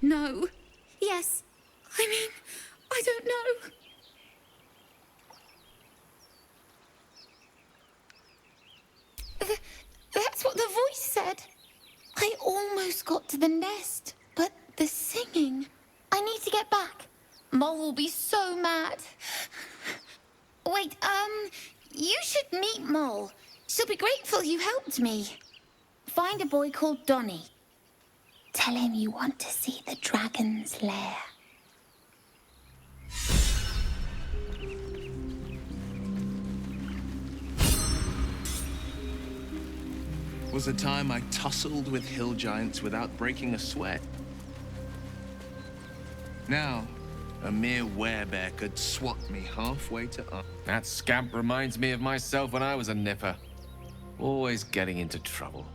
No. Yes. I mean, I don't know. That's what the voice said. I almost got to the nest, but the singing... I need to get back. Mole will be so mad. Wait, you should meet Mole. She'll be grateful you helped me. Find a boy called Donny. Tell him you want to see the dragon's lair. Was a time I tussled with hill giants without breaking a sweat. Now, a mere werebear could swat me halfway to up. That scamp reminds me of myself when I was a nipper. Always getting into trouble.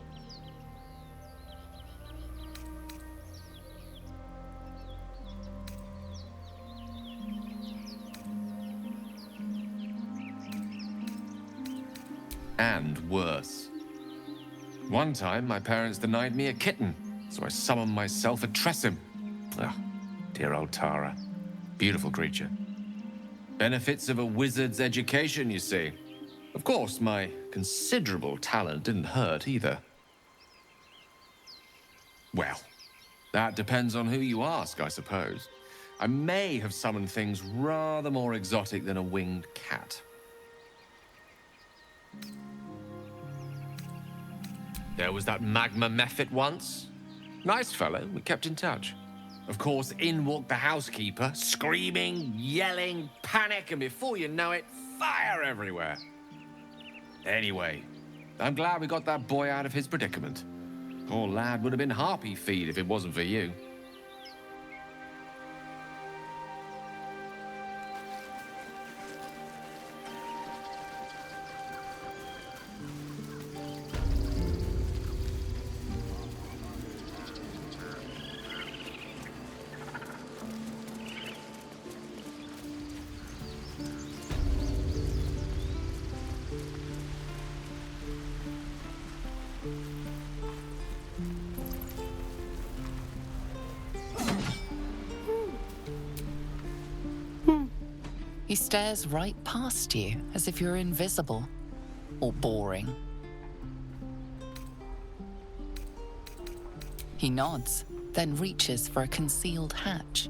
And worse. One time, my parents denied me a kitten, so I summoned myself a Tressim. Ah, dear old Tara. Beautiful creature. Benefits of a wizard's education, you see. Of course, my considerable talent didn't hurt either. Well, that depends on who you ask, I suppose. I may have summoned things rather more exotic than a winged cat. There was that magma mephit once. Nice fellow, we kept in touch. Of course, in walked the housekeeper, screaming, yelling, panic, and before you know it, fire everywhere. Anyway, I'm glad we got that boy out of his predicament. Poor lad would have been harpy feed if it wasn't for you. He stares right past you, as if you're invisible. Or boring. He nods, then reaches for a concealed hatch.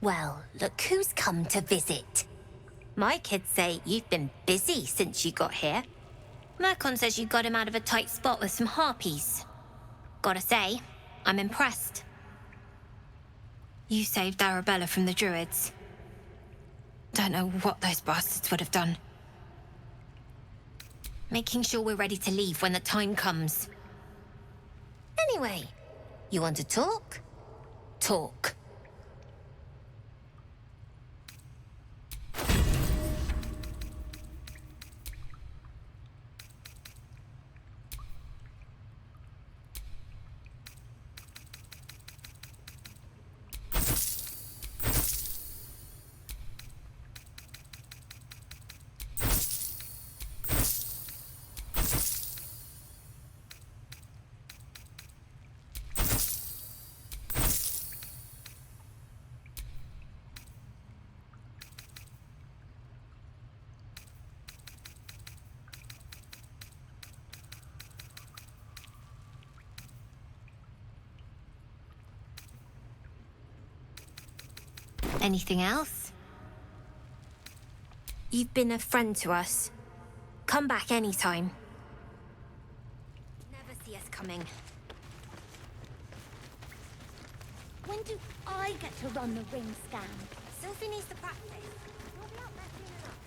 Well, look who's come to visit. My kids say you've been busy since you got here. Mercon says you got him out of a tight spot with some harpies. Gotta say, I'm impressed. You saved Arabella from the druids. Don't know what those bastards would have done. Making sure we're ready to leave when the time comes. Anyway, you want to talk? Talk. Anything else? You've been a friend to us. Come back anytime. Never see us coming. When do I get to run the ring scan? Sophie needs to practice. We'll be out there soon enough.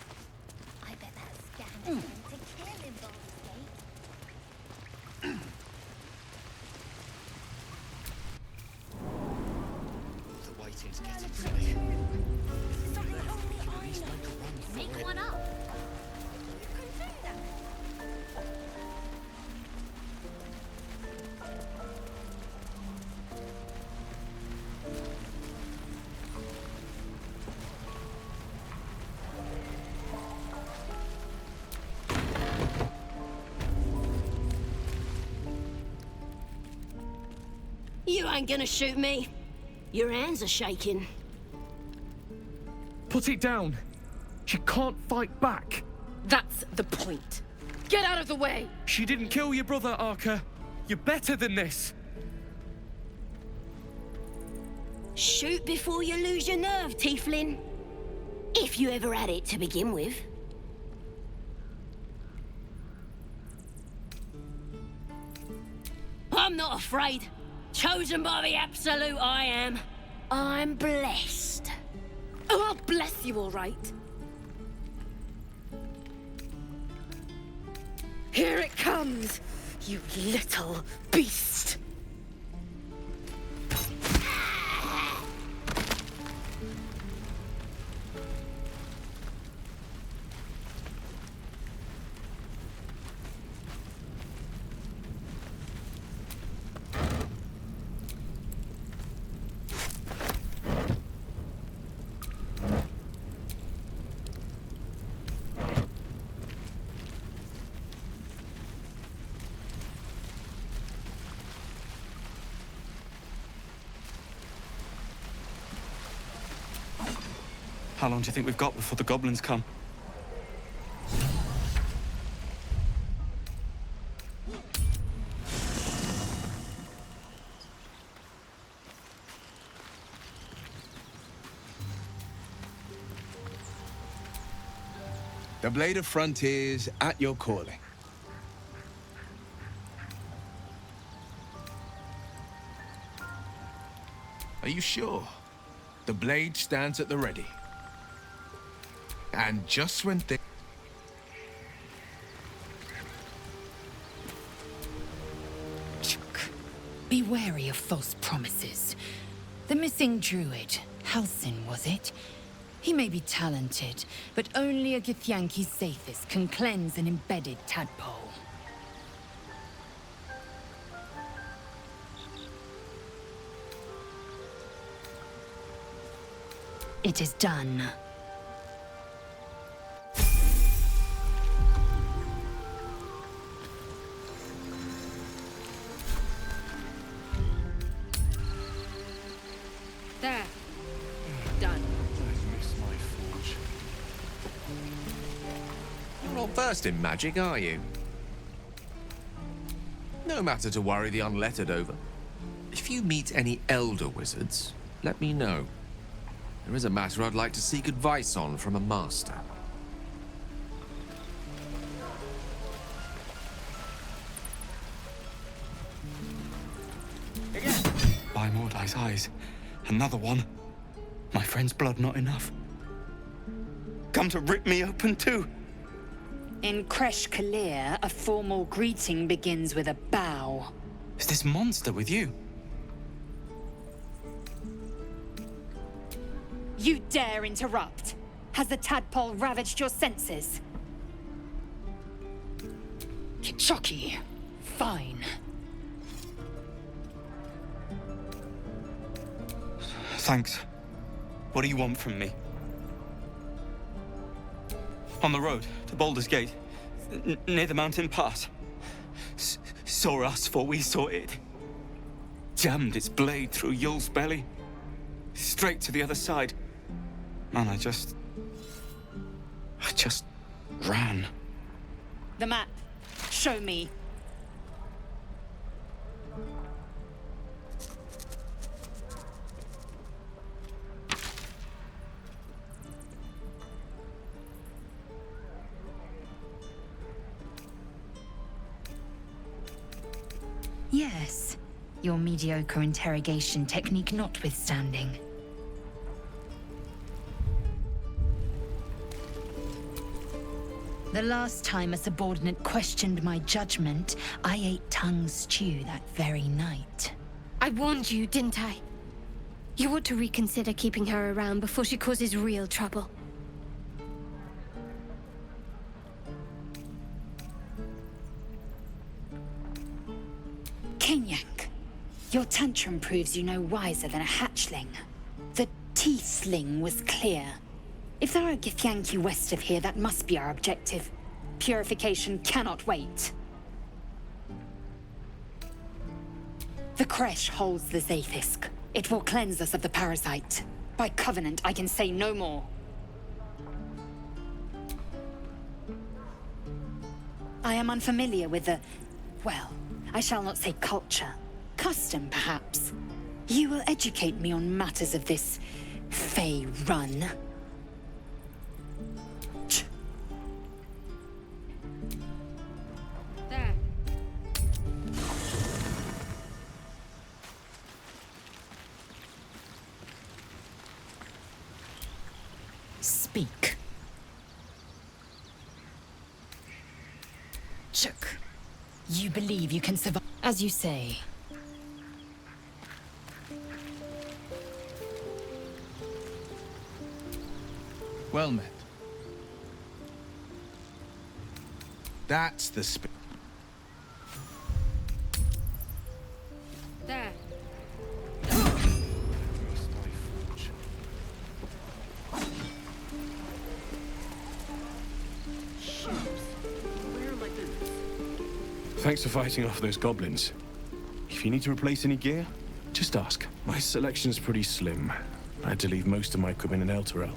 I bet that scan is going to kill him, Baldur's Gate. The waiting's getting silly. Make one up. You can do that. You ain't gonna shoot me. Your hands are shaking. Put it down. She can't fight back. That's the point. Get out of the way! She didn't kill your brother, Arca. You're better than this. Shoot before you lose your nerve, Tieflin. If you ever had it to begin with. I'm not afraid. Chosen by the Absolute, I am. I'm blessed. Oh, I'll bless you, all right. Here it comes, you little beast. How long do you think we've got before the goblins come? The Blade of Frontiers at your calling. Are you sure? The blade stands at the ready. And just when things... Be wary of false promises. The missing druid, Halsin, was it? He may be talented, but only a Githyanki Sathis can cleanse an embedded tadpole. It is done. There. Done. I miss my forge. You're not versed in magic, are you? No matter to worry the unlettered over. If you meet any elder wizards, let me know. There is a matter I'd like to seek advice on from a master. By Mordai's eyes. Another one. My friend's blood not enough. Come to rip me open too. In Kresh Kalir, a formal greeting begins with a bow. Is this monster with you? You dare interrupt? Has the tadpole ravaged your senses? Kichoki. Fine. Thanks. What do you want from me? On the road to Baldur's Gate, near the mountain pass. Saw us for we saw it. Jammed its blade through Yul's belly. Straight to the other side. Man, I just ran. The map. Show me. Yes. Your mediocre interrogation technique notwithstanding. The last time a subordinate questioned my judgment, I ate tongue stew that very night. I warned you, didn't I? You ought to reconsider keeping her around before she causes real trouble. Kinyank, your tantrum proves you no wiser than a hatchling. The teethling was clear. If there are Githyanki west of here, that must be our objective. Purification cannot wait. The creche holds the Zaithisk. It will cleanse us of the parasite. By covenant, I can say no more. I am unfamiliar with the... well, I shall not say culture. Custom, perhaps. You will educate me on matters of this... Fey run. There. Speak. Chook. You believe you can survive? As you say. Well met. That's the There. Thanks for fighting off those goblins. If you need to replace any gear, just ask. My selection's pretty slim. I had to leave most of my equipment in Elturel.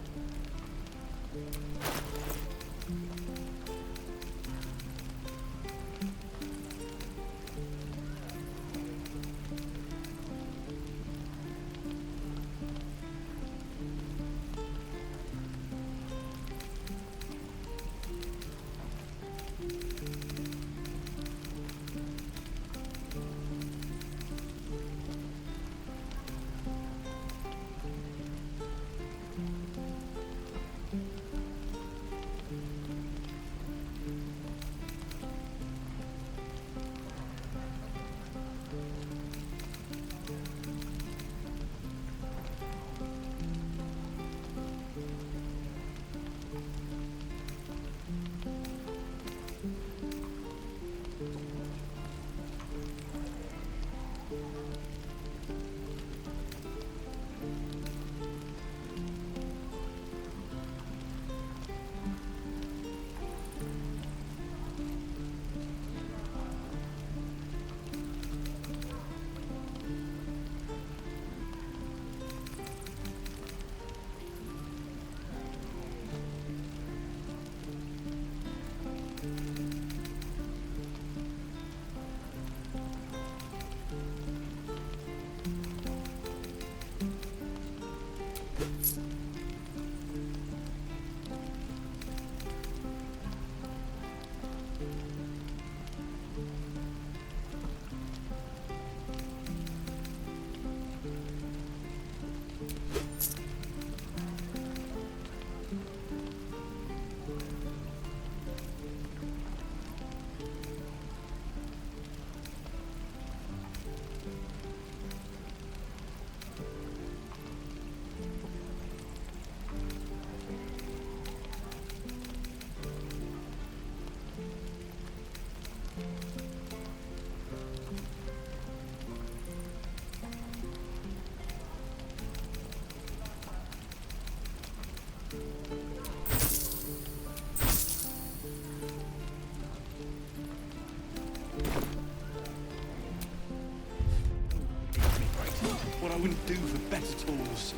What I wouldn't do for better tools.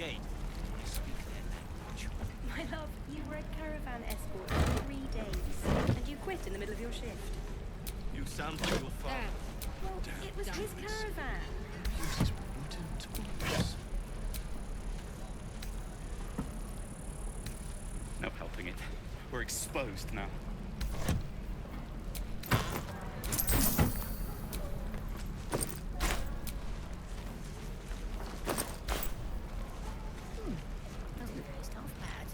gate. I speak their language. My love, you were a caravan escort for 3 days, and you quit in the middle of your shift. You sound like your father. Well, it was his caravan. Used wooden tools. No helping it. We're exposed now. It's not bad.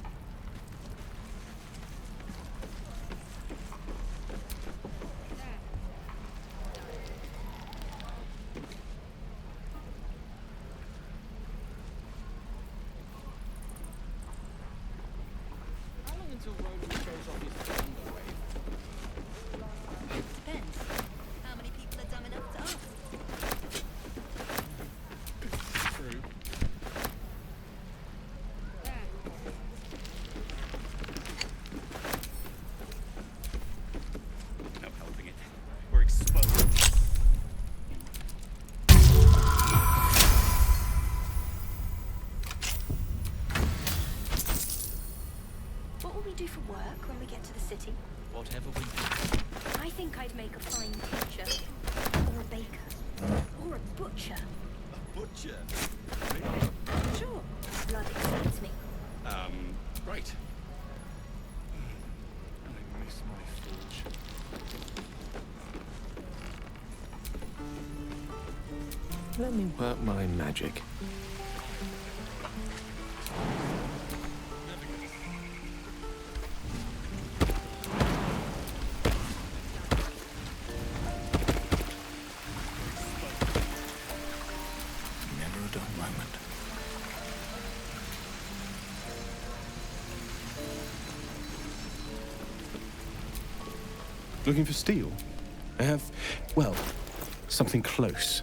How long until Roland shows off his thunder wave? Depends. How many people are dumb enough to ask? True. No helping it. We're exposed. What will we do for work when we get to the city? Whatever we do. I think I'd make a fine teacher, or a baker, or a butcher. A butcher? Sure, blood excites me. Right. I miss my forge. Let me work my magic. Never a dull moment. Looking for steel? I have, well, something close.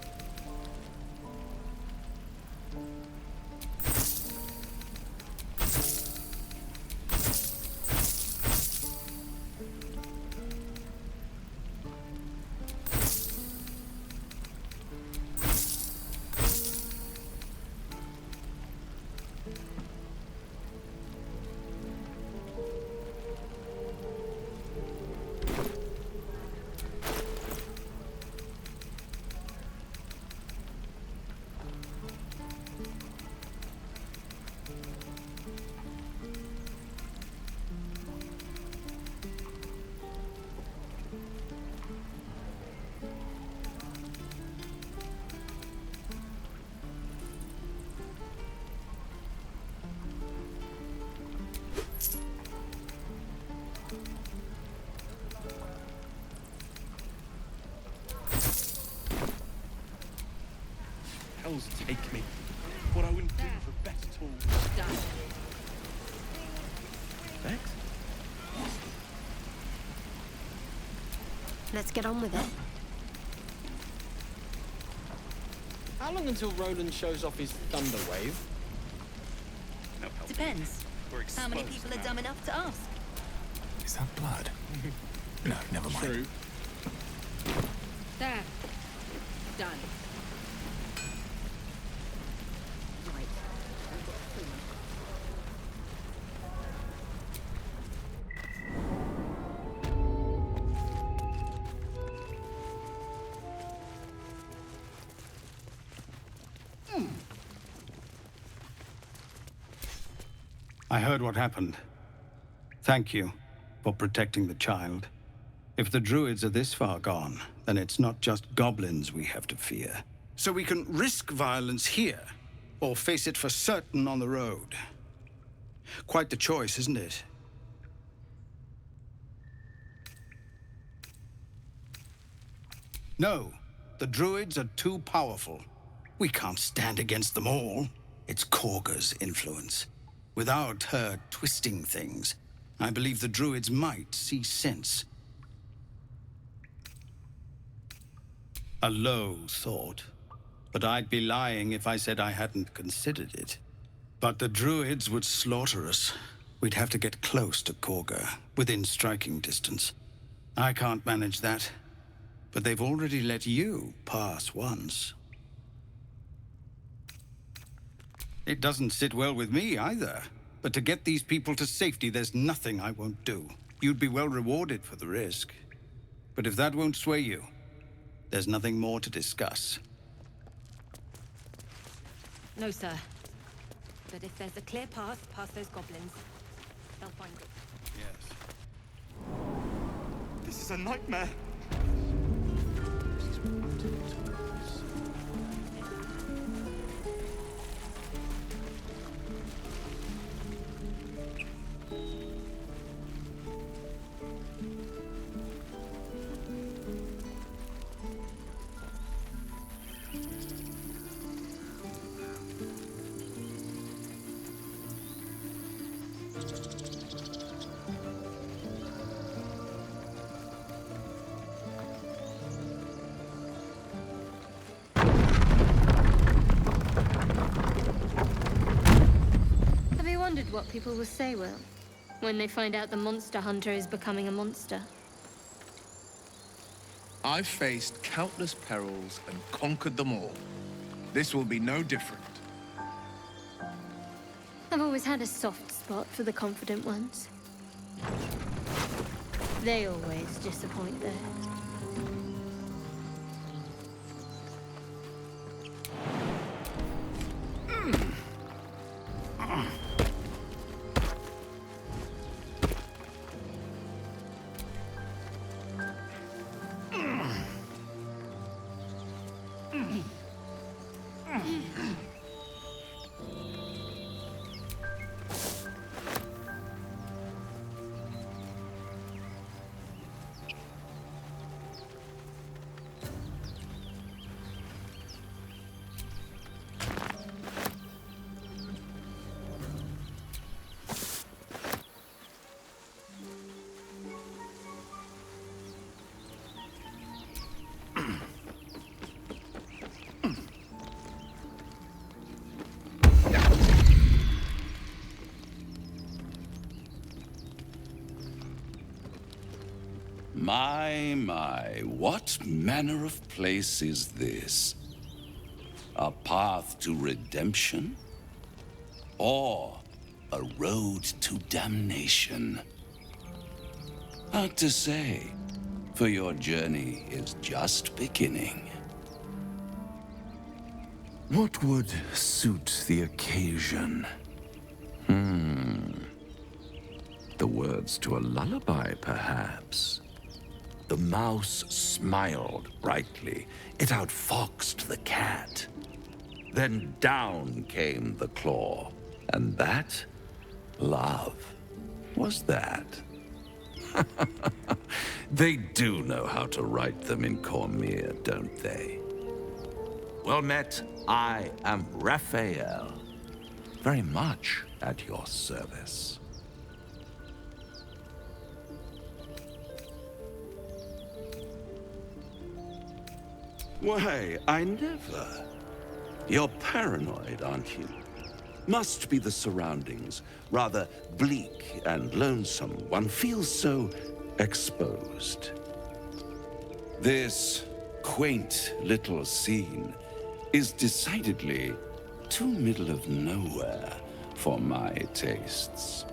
Hells take me. What I wouldn't do for better tools. Thanks. Let's get on with it. How long until Roland shows off his thunder wave? No help. Depends. We're How many exposed people are now. dumb enough to ask? Is that blood? No, never mind. True. There. Done. I heard what happened. Thank you for protecting the child. If the druids are this far gone, then it's not just goblins we have to fear. So we can risk violence here, or face it for certain on the road. Quite the choice, isn't it? No, the druids are too powerful. We can't stand against them all. It's Korga's influence. Without her twisting things, I believe the druids might see sense. A low thought, but I'd be lying if I said I hadn't considered it. But the druids would slaughter us. We'd have to get close to Korga, within striking distance. I can't manage that, but they've already let you pass once. It doesn't sit well with me either. But to get these people to safety, there's nothing I won't do. You'd be well rewarded for the risk. But if that won't sway you, there's nothing more to discuss. No, sir. But if there's a clear path past those goblins, they'll find it. Yes. This is a nightmare. Have you wondered what people will say, Will, when they find out the monster hunter is becoming a monster? I've faced countless perils and conquered them all. This will be no different. I've always had a soft spot for the confident ones. They always disappoint, though. My, what manner of place is this? A path to redemption? Or a road to damnation? Hard to say, for your journey is just beginning. What would suit the occasion? The words to a lullaby, perhaps. The mouse smiled brightly. It outfoxed the cat. Then down came the claw. And that? Love. Was that? They do know how to write them in Cormier, don't they? Well met, I am Raphael. Very much at your service. Why, I never. You're paranoid, aren't you? Must be the surroundings. Rather bleak and lonesome. One feels so exposed. This quaint little scene is decidedly too middle of nowhere for my tastes.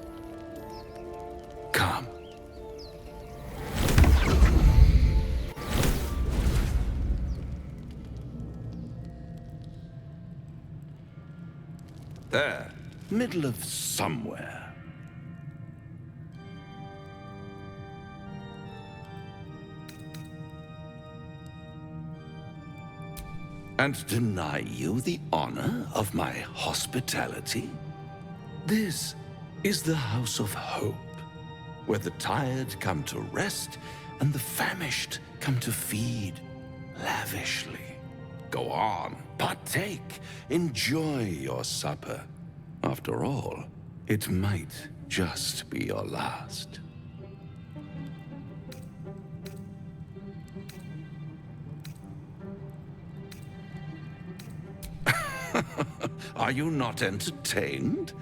Come. There, middle of somewhere. And deny you the honor of my hospitality? This is the House of Hope, where the tired come to rest and the famished come to feed lavishly. Go on, partake, enjoy your supper. After all, it might just be your last. Are you not entertained?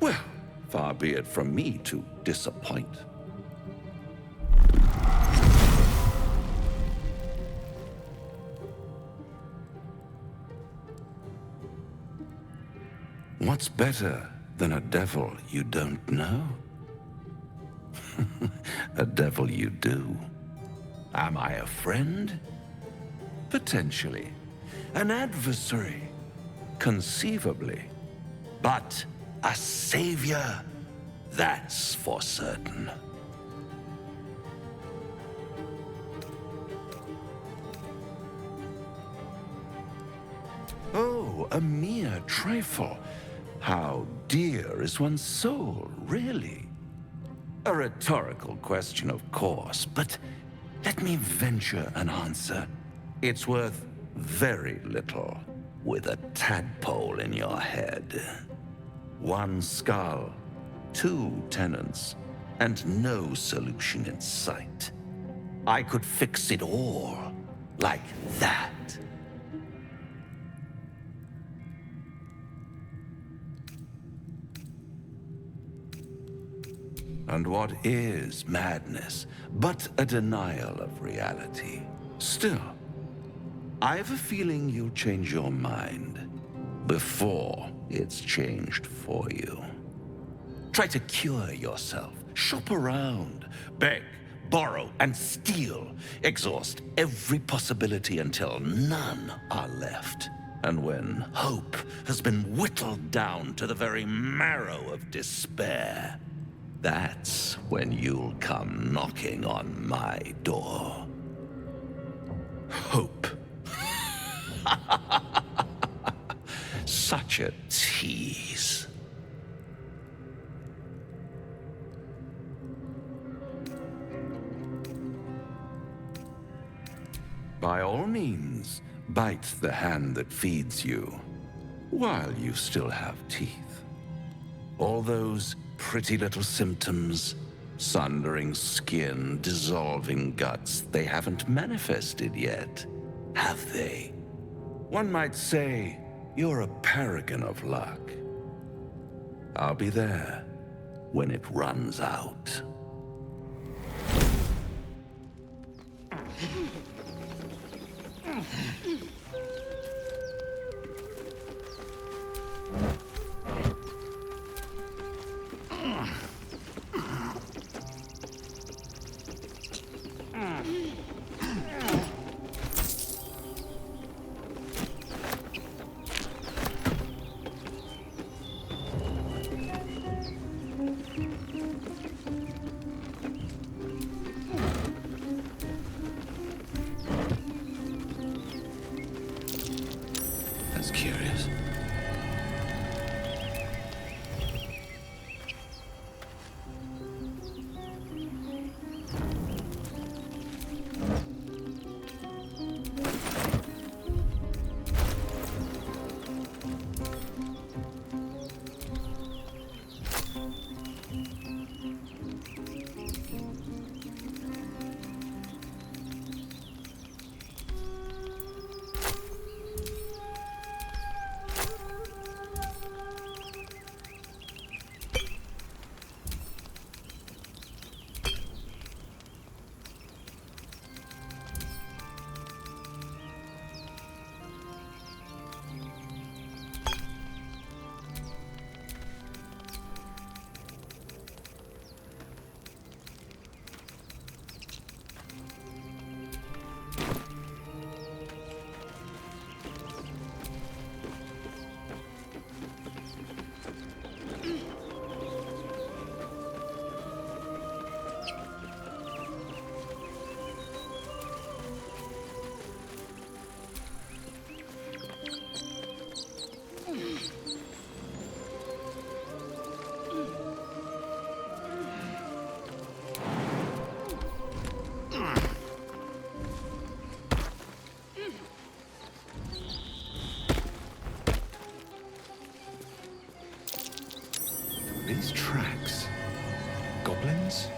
Well, far be it from me to disappoint. What's better than a devil you don't know? A devil you do. Am I a friend? Potentially. An adversary? Conceivably. But a savior? That's for certain. Oh, a mere trifle. How dear is one's soul, really? A rhetorical question, of course, but let me venture an answer. It's worth very little with a tadpole in your head. One skull, 2 tenants, and no solution in sight. I could fix it all like that. And what is madness but a denial of reality? Still, I've a feeling you'll change your mind before it's changed for you. Try to cure yourself, shop around, beg, borrow, and steal. Exhaust every possibility until none are left. And when hope has been whittled down to the very marrow of despair, that's when you'll come knocking on my door. Hope. Such a tease. By all means, bite the hand that feeds you, while you still have teeth. All those pretty little symptoms, sundering skin, dissolving guts, they haven't manifested yet, have they? One might say you're a paragon of luck. I'll be there when it runs out. That's curious. These tracks. Goblins?